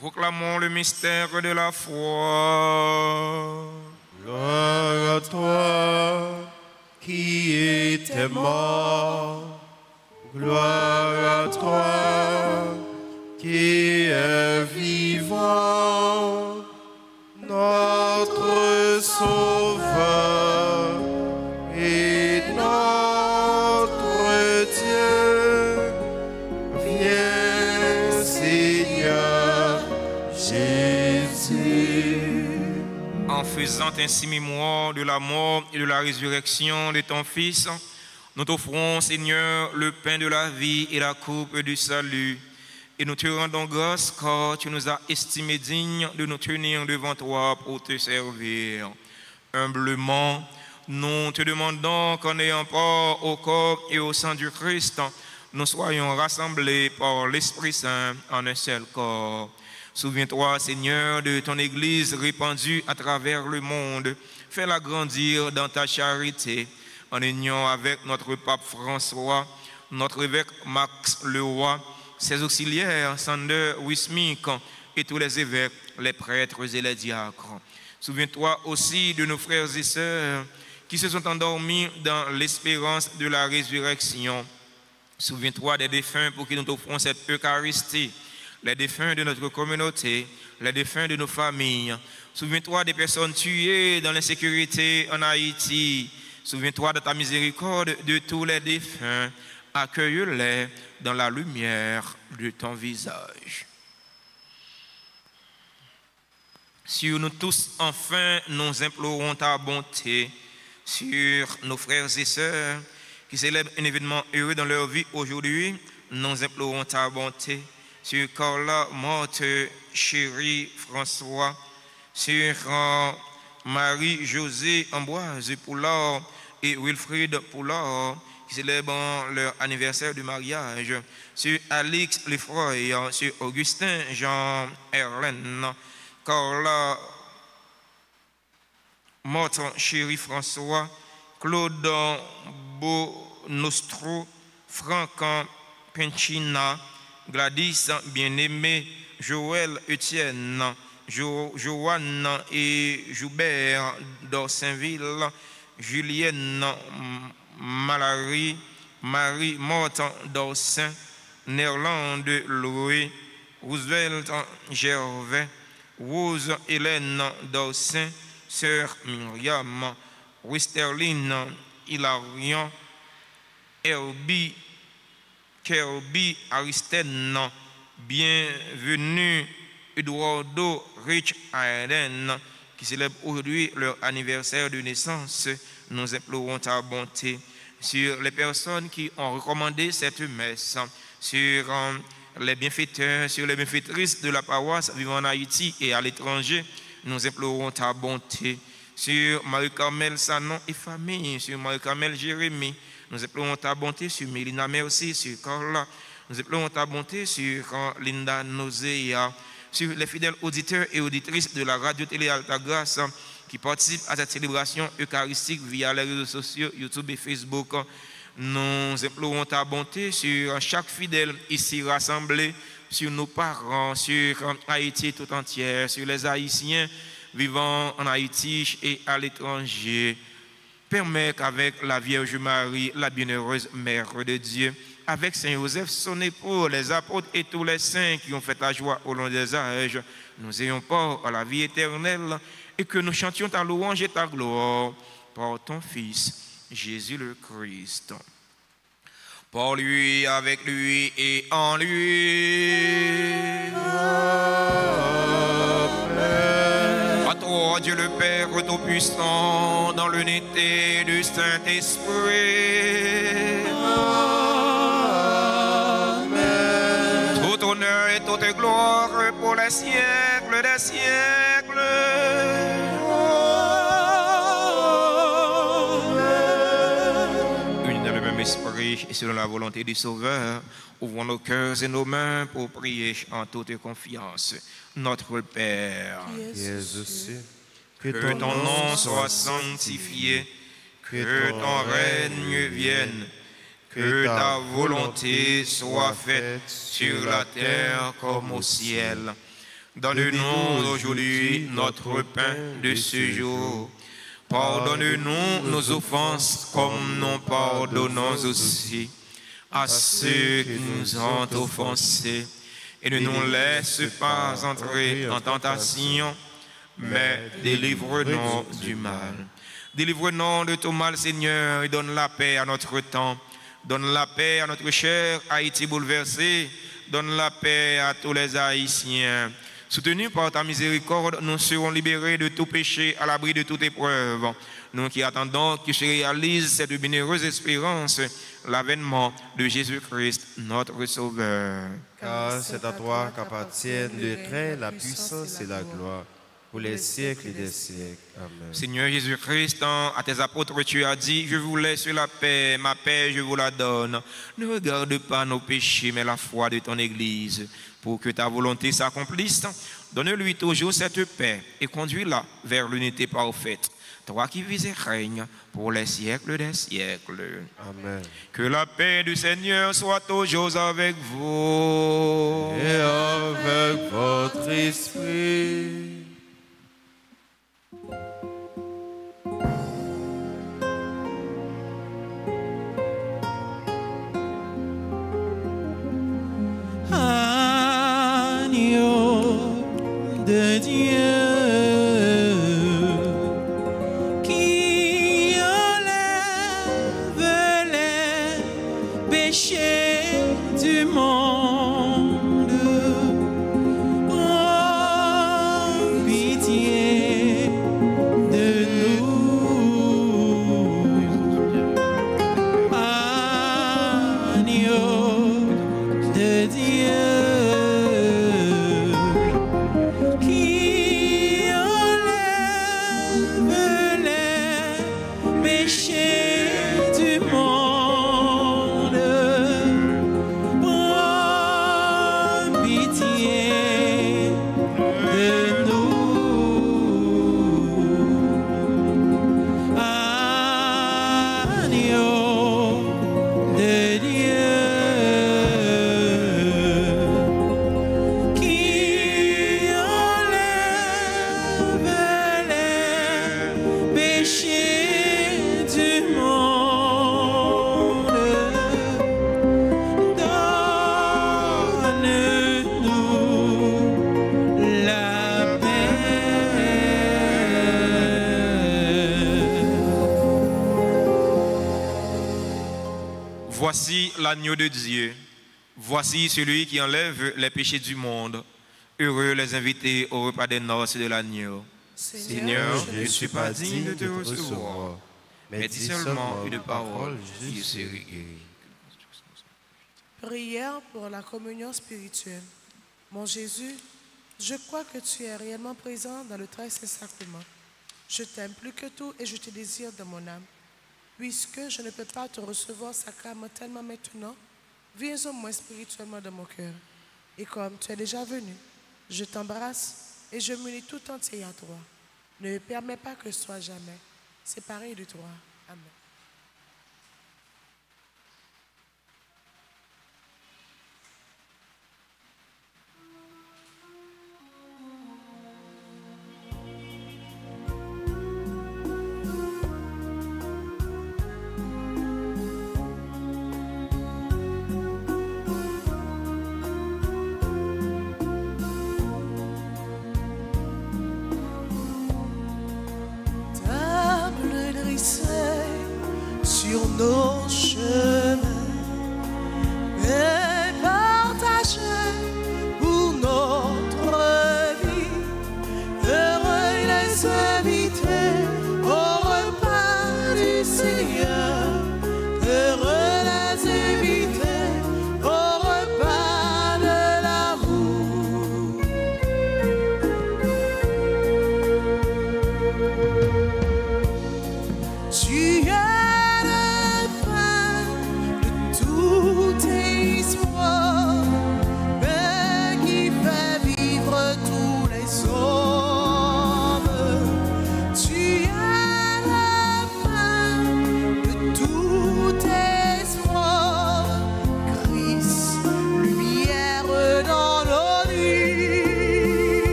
Speaker 3: Proclamons le mystère de la foi.
Speaker 2: gloire à toi qui étais mort, gloire à toi qui es vivant, notre Sauveur et notre Dieu. Viens
Speaker 3: faisant ainsi mémoire de la mort et de la résurrection de ton Fils, nous t'offrons, Seigneur, le pain de la vie et la coupe du salut. Et nous te rendons grâce car tu nous as estimés dignes de nous tenir devant toi pour te servir. Humblement, nous te demandons qu'en ayant part au corps et au sang du Christ, nous soyons rassemblés par l'Esprit Saint en un seul corps. Souviens-toi, Seigneur, de ton Église répandue à travers le monde. Fais-la grandir dans ta charité, en union avec notre pape François, notre évêque Max Leroy, ses auxiliaires, Sander Wismik, et tous les évêques, les prêtres et les diacres. Souviens-toi aussi de nos frères et sœurs qui se sont endormis dans l'espérance de la résurrection. Souviens-toi des défunts pour qui nous offrons cette Eucharistie, les défunts de notre communauté, les défunts de nos familles. Souviens-toi des personnes tuées dans l'insécurité en Haïti. Souviens-toi de ta miséricorde de tous les défunts. Accueille-les dans la lumière de ton visage. Sur nous tous, enfin, nous implorons ta bonté sur nos frères et sœurs qui célèbrent un événement heureux dans leur vie aujourd'hui. Nous implorons ta bonté sur Carla, morte, chérie François, sur Marie-Josée Ambroise Poulard et Wilfried Poulard, qui célèbrent leur anniversaire de mariage, sur Alix Lefroy, sur Augustin Jean Erlen, Carla, morte, chérie François, Claude Bonostro, Franck Pinchina, Gladys Bien-Aimé, Joël Etienne, Joanne et Joubert d'Orsainville, Julienne Malary, Marie Morte d'Orsain, Nerland Loué, Roosevelt Gervais, Rose Hélène d'Orsain, Sœur Myriam, Westerline Hilarion, Herbie Kirby Aristène, bienvenue Eduardo Rich Hayden, qui célèbre aujourd'hui leur anniversaire de naissance. Nous implorons ta bonté sur les personnes qui ont recommandé cette messe, sur les bienfaiteurs, sur les bienfaitrices de la paroisse vivant en Haïti et à l'étranger. Nous implorons ta bonté sur Marie-Carmel Sanon et famille, sur Marie-Carmel Jérémie. Nous implorons ta bonté sur Mélina Merci, sur Carla. Nous implorons ta bonté sur Linda Nozea, sur les fidèles auditeurs et auditrices de la radio-télé Altagrace qui participent à cette célébration eucharistique via les réseaux sociaux, YouTube et Facebook. Nous implorons ta bonté sur chaque fidèle ici rassemblé, sur nos parents, sur Haïti tout entière, sur les Haïtiens vivant en Haïti et à l'étranger. Permets qu'avec la Vierge Marie, la bienheureuse Mère de Dieu, avec Saint Joseph, son époux, les apôtres et tous les saints qui ont fait ta joie au long des âges, nous ayons part à la vie éternelle et que nous chantions ta louange et ta gloire par ton Fils, Jésus le Christ. Par lui, avec lui et en lui. Amen. À toi, Dieu le Père Tout-Puissant, dans l'unité du Saint-Esprit. Amen. Tout honneur et toute gloire pour les siècles des siècles. Esprit et selon la volonté du Sauveur, ouvrons nos cœurs et nos mains pour prier en toute confiance. Notre Père, que ton nom soit sanctifié, que ton règne vienne, que ta volonté soit faite sur la terre comme au ciel. Donne-nous aujourd'hui notre pain de ce jour. Pardonne-nous nos offenses comme nous pardonnons aussi à ceux qui nous ont offensés. Et ne nous laisse pas entrer en tentation, mais délivre-nous du mal. Délivre-nous de tout mal, Seigneur, et donne la paix à notre temps. Donne la paix à notre cher Haïti bouleversé. Donne la paix à tous les Haïtiens. Soutenus par ta miséricorde, nous serons libérés de tout péché, à l'abri de toute épreuve. Nous qui attendons que se réalise cette bienheureuse espérance, l'avènement de Jésus-Christ, notre Sauveur.
Speaker 2: Car c'est à toi qu'appartiennent le train, la puissance et la gloire, pour les siècles des siècles. Amen.
Speaker 3: Seigneur Jésus-Christ, à tes apôtres, tu as dit, je vous laisse la paix, ma paix je vous la donne. Ne regarde pas nos péchés, mais la foi de ton Église. Pour que ta volonté s'accomplisse, donne-lui toujours cette paix et conduis-la vers l'unité parfaite. Toi qui vis et règnes pour les siècles des siècles.
Speaker 2: Amen.
Speaker 3: Que la paix du Seigneur soit toujours avec vous.
Speaker 2: Et avec votre esprit.
Speaker 4: Agneau de Dieu. Du monde, prends pitié de nous. Agneau de Dieu, qui enlève les péchés du monde.
Speaker 3: Voici l'agneau de Dieu. Voici celui qui enlève les péchés du monde. Heureux les invités au repas des noces de l'agneau. Seigneur, je ne suis pas digne de te recevoir, mais dis seulement une parole, je serai guéri.
Speaker 1: Prière pour la communion spirituelle. Mon Jésus, je crois que tu es réellement présent dans le très saint sacrement. Je t'aime plus que tout et je te désire de mon âme. Puisque je ne peux pas te recevoir sacramentellement maintenant, viens au moins spirituellement dans mon cœur. Et comme tu es déjà venu, je t'embrasse et je m'unis tout entier à toi. Ne me permets pas que je sois jamais séparé de toi. Amen.
Speaker 4: Sur nos chemins et partagés pour notre vie. Heureux les invités au repas du Seigneur. Heureux les invités au repas de l'amour. Tu es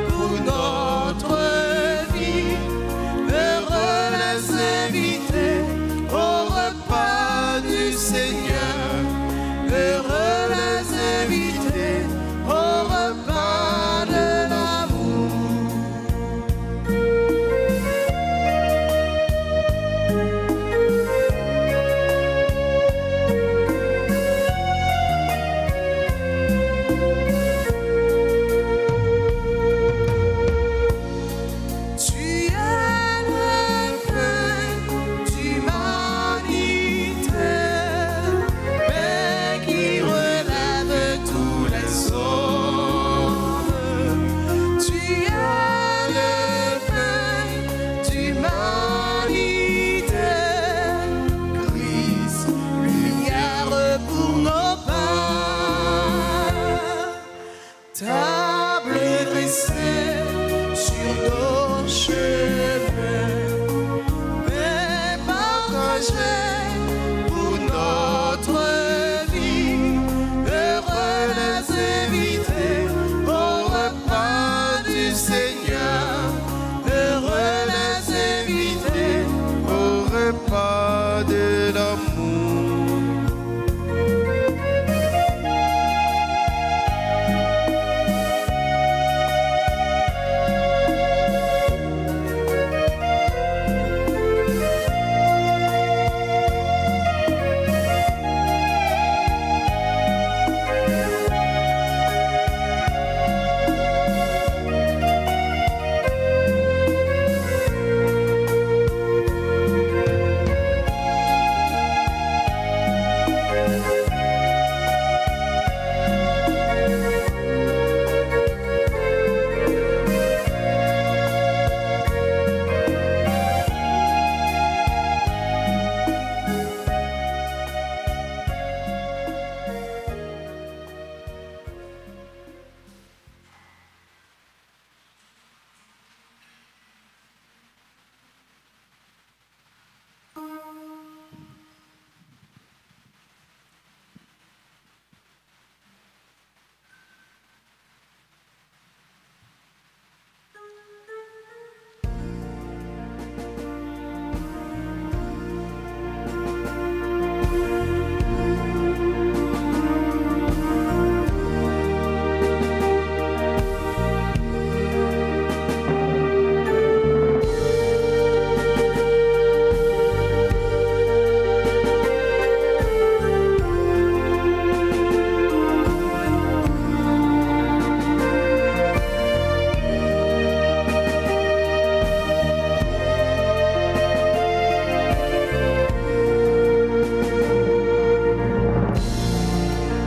Speaker 4: pour notre vie. Heureux les invités au repas du Seigneur. Heureux les invités au repas de l'amour. table dressée sur nos cheveux, mais partagée pour notre vie. Heureux les invités au repas du Seigneur. Heureux les invités
Speaker 2: Au repas de l'amour.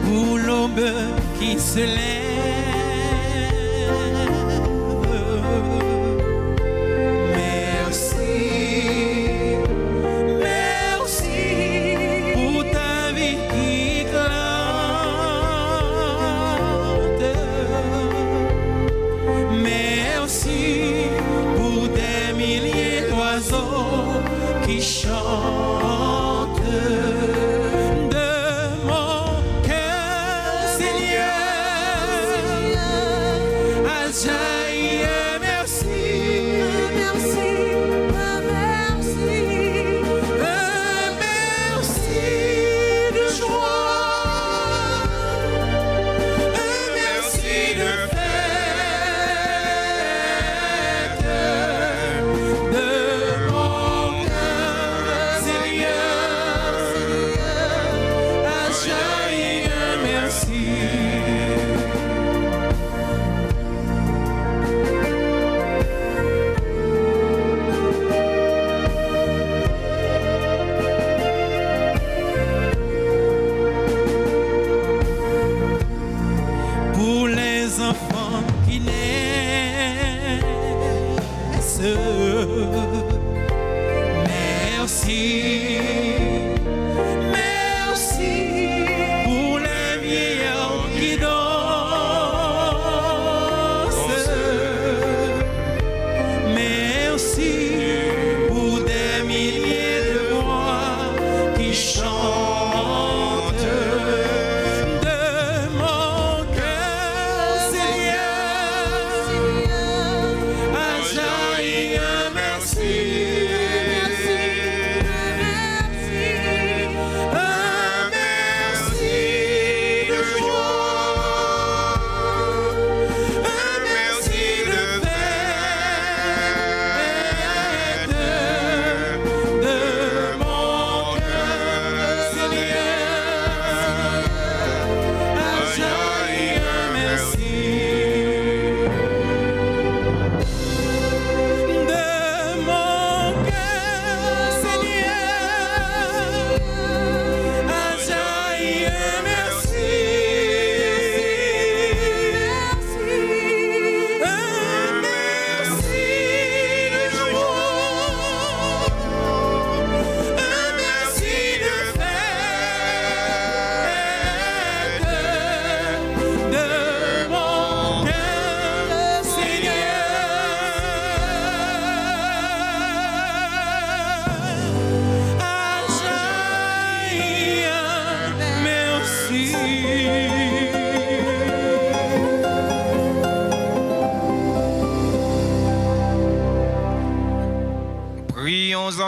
Speaker 5: Pour l'aube qui se lève, merci, merci pour ta vie qui éclate, merci pour des milliers d'oiseaux qui chantent.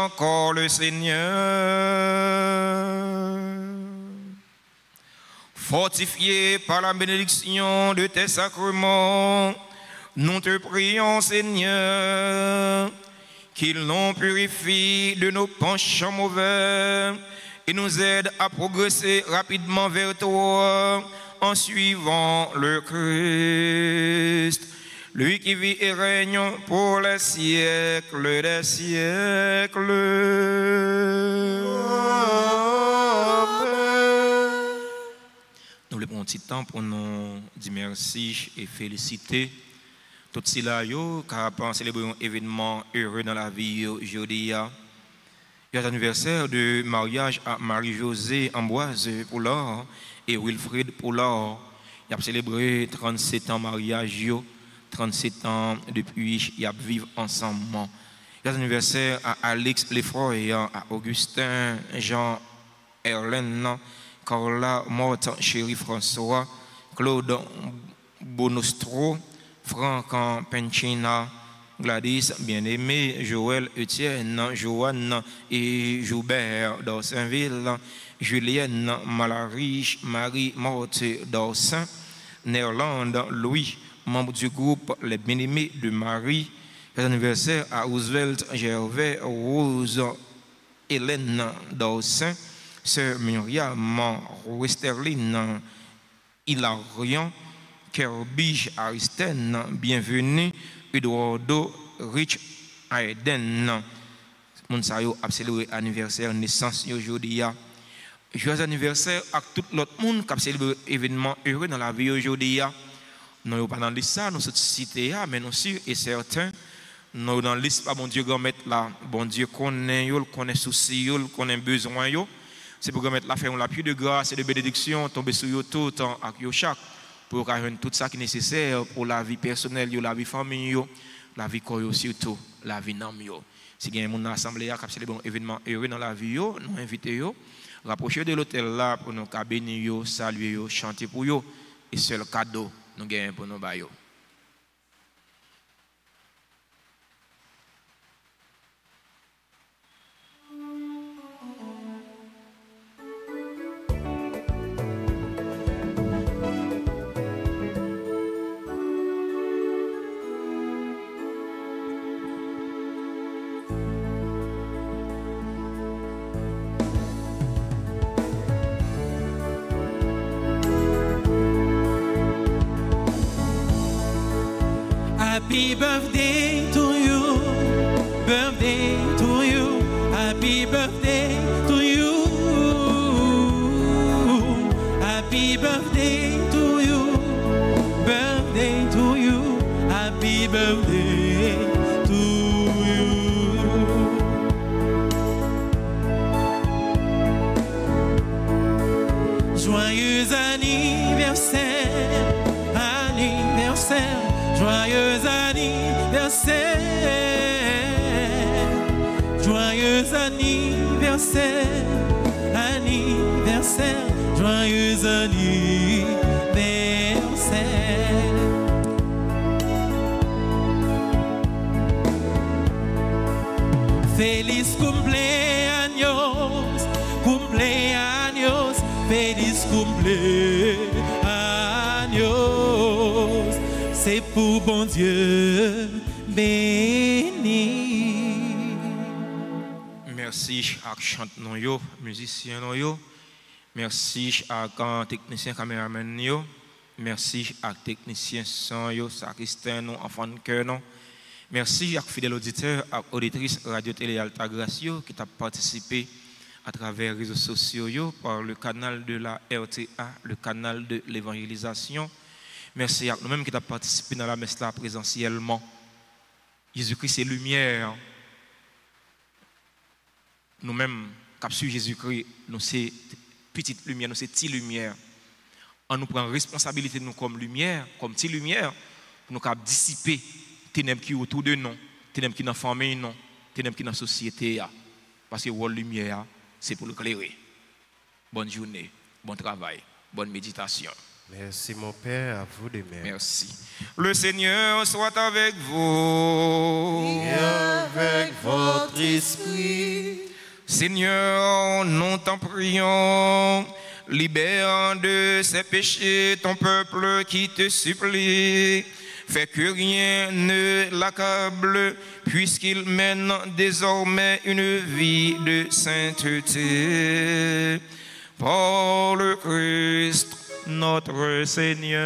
Speaker 3: encore le Seigneur. Fortifié par la bénédiction de tes sacrements, nous te prions, Seigneur, qu'ils nous purifient de nos penchants mauvais et nous aident à progresser rapidement vers toi en suivant le Christ, lui qui vit et règne pour les siècles des siècles. Nous voulons prendre un petit temps pour nous dire merci et féliciter tout cela car pour célébrer un événement heureux dans la vie aujourd'hui. Il y a l'anniversaire de mariage à Marie-Josée Ambroise Poulard et Wilfrid Poulard. Il a célébré 37 ans mariage, 37 ans depuis ils vivent ensemble. Il y a l'anniversaire à Alex Lefroy, à Augustin Jean Erlen, Carla Morte, Chéri François, Claude Bonostro, Franck Penchina, Gladys Bien-Aimé, Joël Etienne, Joanne et Joubert d'Orsainville, Julienne Malariche, Marie Morte d'Orsain, Néerlande, Louis, membre du groupe Les Bien-Aimés de Marie, l'anniversaire à Roosevelt Gervais, Rose Hélène d'Orsain, Sœur Myriam Westerline, Hilarion, Kerbige Aristène, bienvenue, Eduardo Rich Aiden. Mounsayo a célébré l'anniversaire naissance aujourd'hui. Joyeux anniversaire à tout l'autre monde qui a célébré événement heureux dans la vie aujourd'hui. Nous ne pas dans la liste, nous sommes cités, mais nous sommes et certains. Nous dans la liste, pas bon Dieu, mettre là. Bon Dieu connaît souci, connaît besoin. C'est pour mettre la faire la pluie de grâce et de bénédiction tomber sur eux tout le temps avec chaque pour avoir tout ça qui est nécessaire pour la vie personnelle, la vie famille, la vie corps surtout, la vie nam. Si il y a une assemblée qui a célébré un événement heureux dans la vie, nous invitons rapprocher de l'hôtel là pour nous bénir, saluer, chanter pour eux et c'est le cadeau nous gagnons pour nous bailler.
Speaker 5: Happy birthday to you, birthday to you, happy birthday to you, happy birthday to you, birthday to you, happy birthday to you. Joyeux anniversaire, anniversaire. Joyeux anniversaire, joyeux anniversaire, anniversaire, joyeux anniversaire. Feliz cumpleaños, cumpleaños, feliz cumpleaños. C'est pour bon Dieu béni.
Speaker 3: Merci à chanteur yo, musicien yo. Merci à technicien caméraman yo. Merci à technicien son yo, sacristain non, enfant de cœur non. Merci à fidèles auditeurs, à auditrices Radio Télé Alta Gracio qui t'a participé à travers les réseaux sociaux yo, par le canal de la RTA, le canal de l'évangélisation. Merci à nous-mêmes qui avons participé dans la messe là présentiellement. Jésus-Christ c'est lumière. Nous-mêmes, qui avons suivi Jésus-Christ, nous c'est petite lumière, nous c'est petite lumière. On nous prend responsabilité nous comme lumière, comme petite lumière, pour nous dissiper les ténèbres qui sont autour de nous, les ténèbres qui sont dans la famille, les ténèbres qui sont dans la société. Parce que la lumière, c'est pour l'éclairer. Bonne journée, bon travail, bonne méditation.
Speaker 2: Merci mon Père, à vous de même.
Speaker 3: Merci. Le Seigneur soit avec vous.
Speaker 4: Et avec votre esprit.
Speaker 3: Seigneur, nous t'en prions. Libère de ses péchés ton peuple qui te supplie. Fais que rien ne l'accable, puisqu'il mène désormais une vie de sainteté. Par le Christ, notre Seigneur.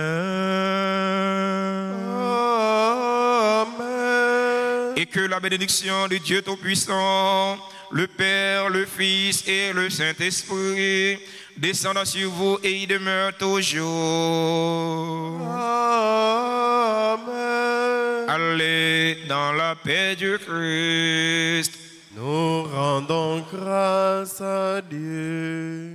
Speaker 2: Amen.
Speaker 3: Et que la bénédiction de Dieu Tout-Puissant, le Père, le Fils et le Saint-Esprit descendent sur vous et y demeurent toujours.
Speaker 2: Amen.
Speaker 3: Allez dans la paix du Christ.
Speaker 2: Nous rendons grâce à Dieu.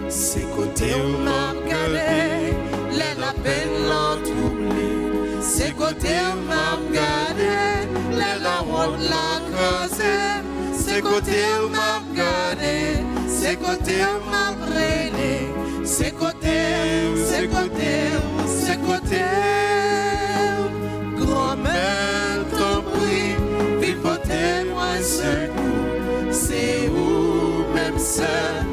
Speaker 4: C'est côté où m'a regardé, la peine l'ont troublé. C'est côté où m'a regardé, la honte l'a creusé. C'est côté où m'a regardé, c'est côté où m'a brûlé. C'est côté, c'est côté, c'est côté. Grand-mère t'en prie, vive moi secours. C'est où même seul.